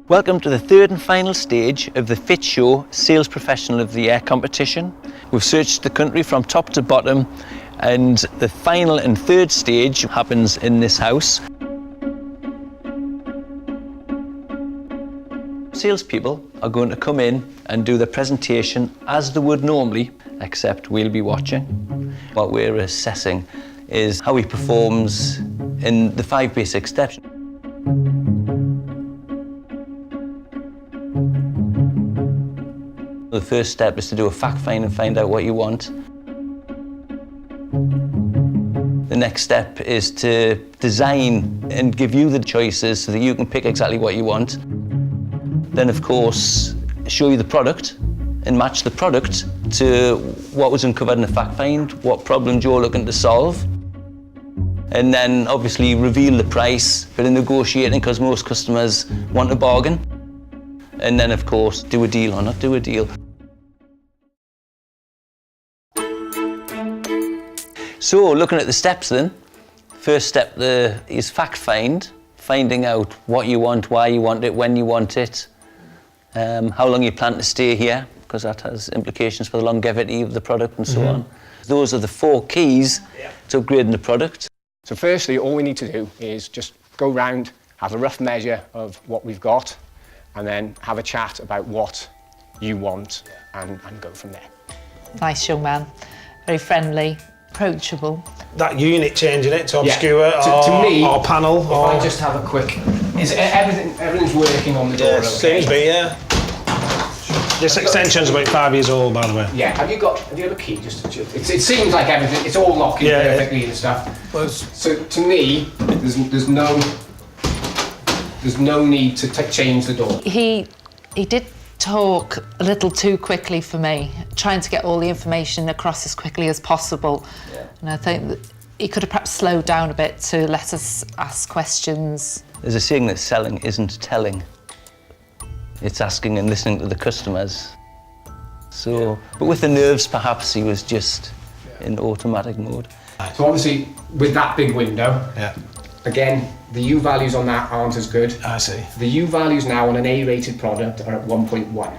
Welcome to the third and final stage of the Fit Show Sales Professional of the Year competition. We've searched the country from top to bottom, and the final and third stage happens in this house. Salespeople are going to come in and do the presentation as they would normally, except we'll be watching. What we're assessing is how he performs in the 5 basic steps. The first step is to do a fact find and find out what you want. The next step is to design and give you the choices so that you can pick exactly what you want. Then, of course, show you the product and match the product to what was uncovered in the fact find, what problems you're looking to solve. And then, obviously, reveal the price, bit of negotiating, because most customers want a bargain. And then, of course, do a deal or not do a deal. So, looking at the steps then, first step is fact find, finding out what you want, why you want it, when you want it, how long you plan to stay here, because that has implications for the longevity of the product and so on. Those are the 4 keys to upgrading the product. So firstly, all we need to do is just go round, have a rough measure of what we've got, and then have a chat about what you want and go from there. Nice young man, very friendly, approachable. That unit changing it to obscure to me, or panel. If I just have a quick, is everything's working on the door? Yeah, seems to be, yeah. This extension's about 5 years old, by the way. Yeah. Have you got a key? Just to, it seems like everything. It's all locking perfectly and stuff. Well, so to me, there's no need to change the door. He did talk a little too quickly for me, trying to get all the information across as quickly as possible. Yeah. And I think that he could have perhaps slowed down a bit to let us ask questions. There's a saying that selling isn't telling. It's asking and listening to the customers. So, but with the nerves, perhaps he was just in automatic mode. So obviously, with that big window, again, the U values on that aren't as good. I see. The U values now on an A-rated product are at 1.1.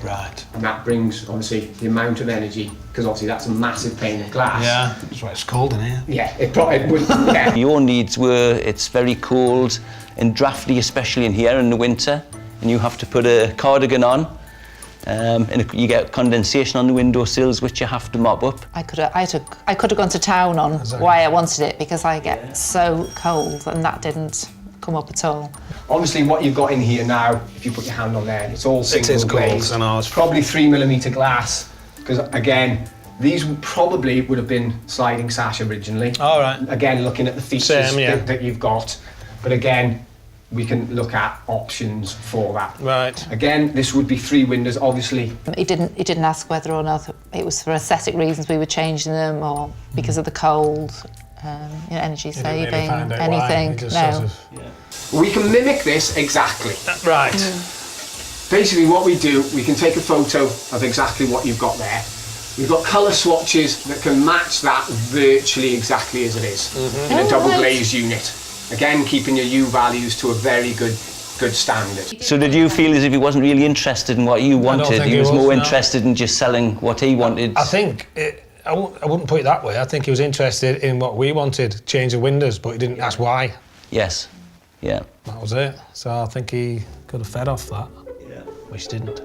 Right. And that brings, obviously, the amount of energy, because obviously that's a massive pane of glass. Yeah, that's why it's cold in here. Yeah, it would, yeah. Your needs were, it's very cold and drafty, especially in here in the winter, and you have to put a cardigan on, and you get condensation on the windowsills, which you have to mop up. I could have gone to town on why I wanted it, because I get so cold, and that didn't come up at all. Obviously, what you've got in here now, if you put your hand on there, it's all single glaze. It's probably 3mm glass, because again, these probably would have been sliding sash originally. All right. Again, looking at the features that you've got, but again, we can look at options for that. Right. Again, this would be 3 windows, obviously. He didn't ask whether or not it was for aesthetic reasons we were changing them, or because of the cold, energy saving, anything. No. We can mimic this exactly. Right. Basically, what we do, we can take a photo of exactly what you've got there. We've got colour swatches that can match that virtually exactly as it is in a double glazed unit. Again, keeping your U values to a very good standard. So did you feel as if he wasn't really interested in what you wanted? He was more interested in just selling what he wanted? I think, I wouldn't put it that way. I think he was interested in what we wanted, change the windows, but he didn't ask why. Yes, yeah. That was it. So I think he could have fed off that, which he didn't.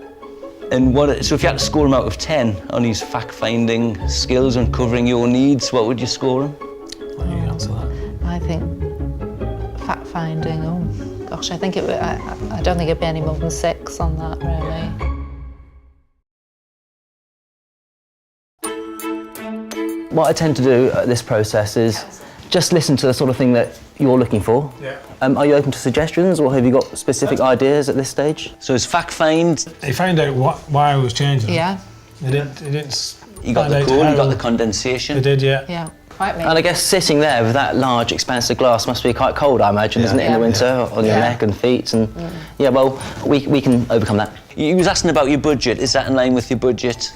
And so if you had to score him out of 10 on his fact-finding skills, uncovering your needs, what would you score him? Why don't you answer that? I think fact-finding, I think I don't think it'd be any more than 6 on that, really. What I tend to do at this process is just listen to the sort of thing that you're looking for. Yeah. Are you open to suggestions, or have you got specific ideas at this stage? So his fact find... He found out why I was changing. Yeah. He didn't. You got the code, you got the condensation. He did, yeah. Yeah. Quite me. And I guess sitting there with that large, expansive glass must be quite cold, I imagine, isn't it, in the winter, on your neck and feet, and yeah, well, we can overcome that. He was asking about your budget. Is that in line with your budget?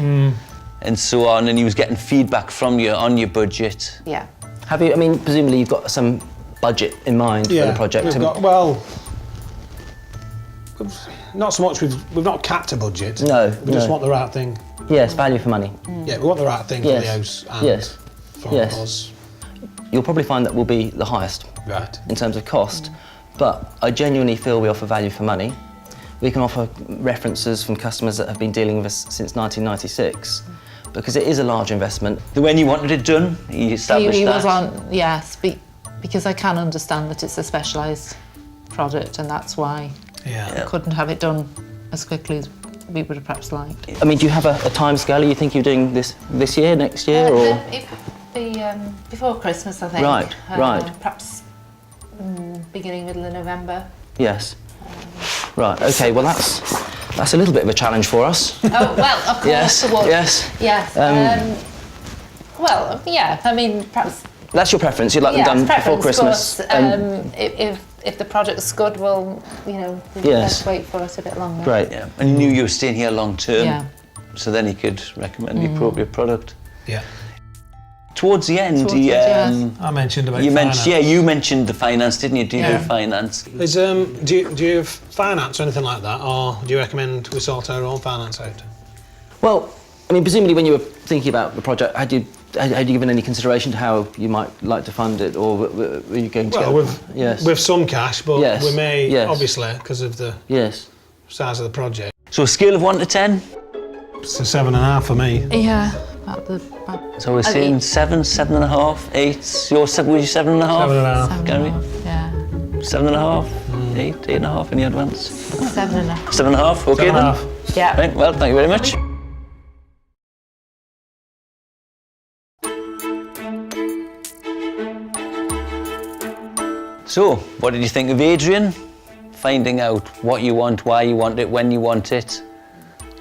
And so on, and he was getting feedback from you on your budget. Yeah. Have you, I mean, presumably you've got some budget in mind for the project? We've got, well, Not so much. We've not capped a budget. No, We just no. want the right thing. Yes, value for money. Yeah, we want the right thing for Yes. the house and Yes. for Yes. us. You'll probably find that we'll be the highest Right. in terms of cost, but I genuinely feel we offer value for money. We can offer references from customers that have been dealing with us since 1996, because it is a large investment. When you wanted it done, he established He that. was on, yes, because I can understand that it's a specialised product, and that's why Yeah. I couldn't have it done as quickly as we would have perhaps liked. I mean, do you have a time scale? You think you're doing this year, next year, or? It could be before Christmas, I think. Right, right. Perhaps beginning, middle of November. Yes. Right. Okay. Well, that's a little bit of a challenge for us. Oh, well, of course. Yes, it would. yes. Yes. Well, yeah, I mean, perhaps... That's your preference. You'd like them done before Christmas. But, if the product's good, well, you know, Yes. let's wait for it a bit longer. Great. Yeah. And he knew you were staying here long term, Yeah. so then he could recommend the appropriate product. Yeah. Towards the end, Towards the end, I mentioned about you finance. mentioned the finance, didn't you? Do you do Yeah. finance? Is, do you have finance or anything like that, or do you recommend we sort our own finance out? Well, I mean, presumably when you were thinking about the project, had you given any consideration to how you might like to fund it, or were you going to? Well, yes. with some cash, but Yes, we may, yes. obviously, because of the Yes. size of the project. So a scale of 1 to 10? It's a 7.5 for me. Yeah. So we're I saying mean- 7, 7.5, 8. Were you 7.5? 7.5. Gary? Yeah. 7.5, 8, 8.5. Any advance? 7.5. 7.5. Okay then. 7.5. Yeah. Right. Well, thank you very much. So, what did you think of Adrian? Finding out what you want, why you want it, when you want it.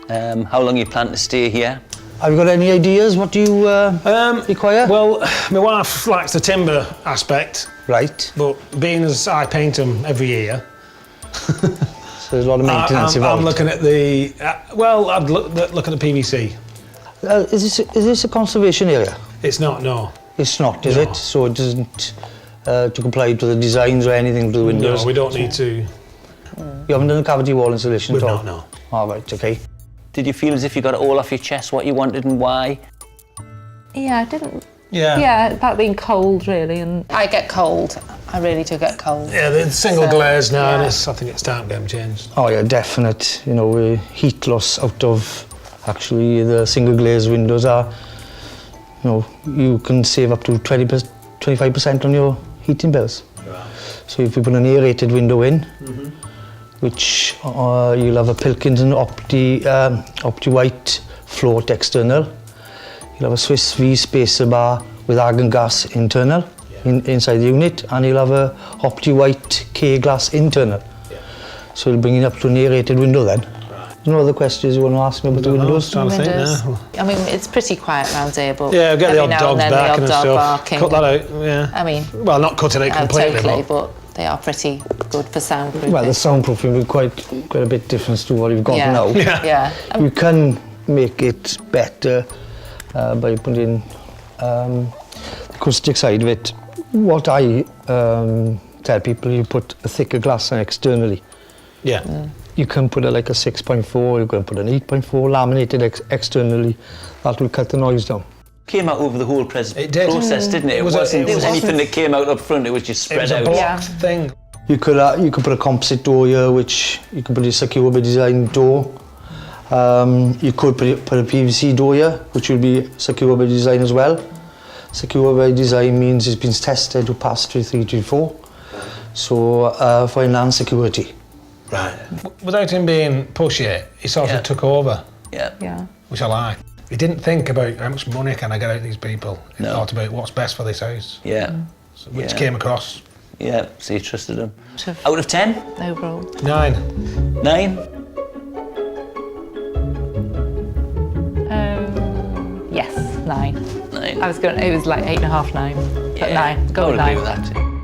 How long you plan to stay here? Have you got any ideas what you require? Well, my wife likes the timber aspect, Right, but being as I paint them every year, so there's a lot of maintenance involved. I'm looking at the, I'd look at the PVC. Is this a conservation area? It's not, no. It's not, is No. it? So it doesn't to comply to the designs or anything to the windows? No, we don't need to. You haven't done a cavity wall insulation We've at all? not, no. All right, okay. Did you feel as if you got it all off your chest, what you wanted and why? Yeah, I didn't... Yeah. Yeah, about being cold, really, and... I get cold. I really do get cold. Yeah, the single So, glaze now, and yeah. I think it's time to get them changed. Oh yeah, definite. You know, heat loss out of actually the single glazed windows are, you know, you can save up to 25% on your heating bills. Right. So if you put an aerated window in, which you'll have a Pilkins and Opti-White float external. You'll have a Swiss V spacer bar with argon gas internal inside the unit, and you'll have a Opti-White K glass internal. So you'll bring it up to an aerated window then. Right. No other questions you want to ask me about the windows? Trying to think Windows. now. I mean, it's pretty quiet around here, but Yeah, get the every odd now dogs and then back the and odd dog stuff. barking. Cut that out, yeah. I mean, Well, not cut it out completely, totally, but but they are pretty good for soundproofing. Well, the soundproofing will be quite a bit different to what you've got yeah. now. Yeah. You can make it better by putting the acoustic side of it. What I tell people, you put a thicker glass on externally. yeah. You can put like a 6.4, you can put an 8.4 laminated externally. That will cut the noise down. Came out over the whole It did. process, didn't it? It It was wasn't it anything that came out up front, it was just It was spread a out. blocked thing. You could put a composite door here, which you could put a secure by design door. You could put a PVC door here, which will be secure by design as well. Secure by design means it's been tested to pass 334. So for enhanced security. Right. Without him being pushy, he sort Yeah. of took over, Yeah. Yeah. which I like. He didn't think about how much money can I get out of these people. He No. thought about what's best for this house, Yeah. which Yeah. came across. Yeah. So you trusted him. Sort of Out of 10? overall. 9. 9? Yes, 9. 9. I was going. It was like 8.5, 9. But 9. I Go would with agree 9. with that.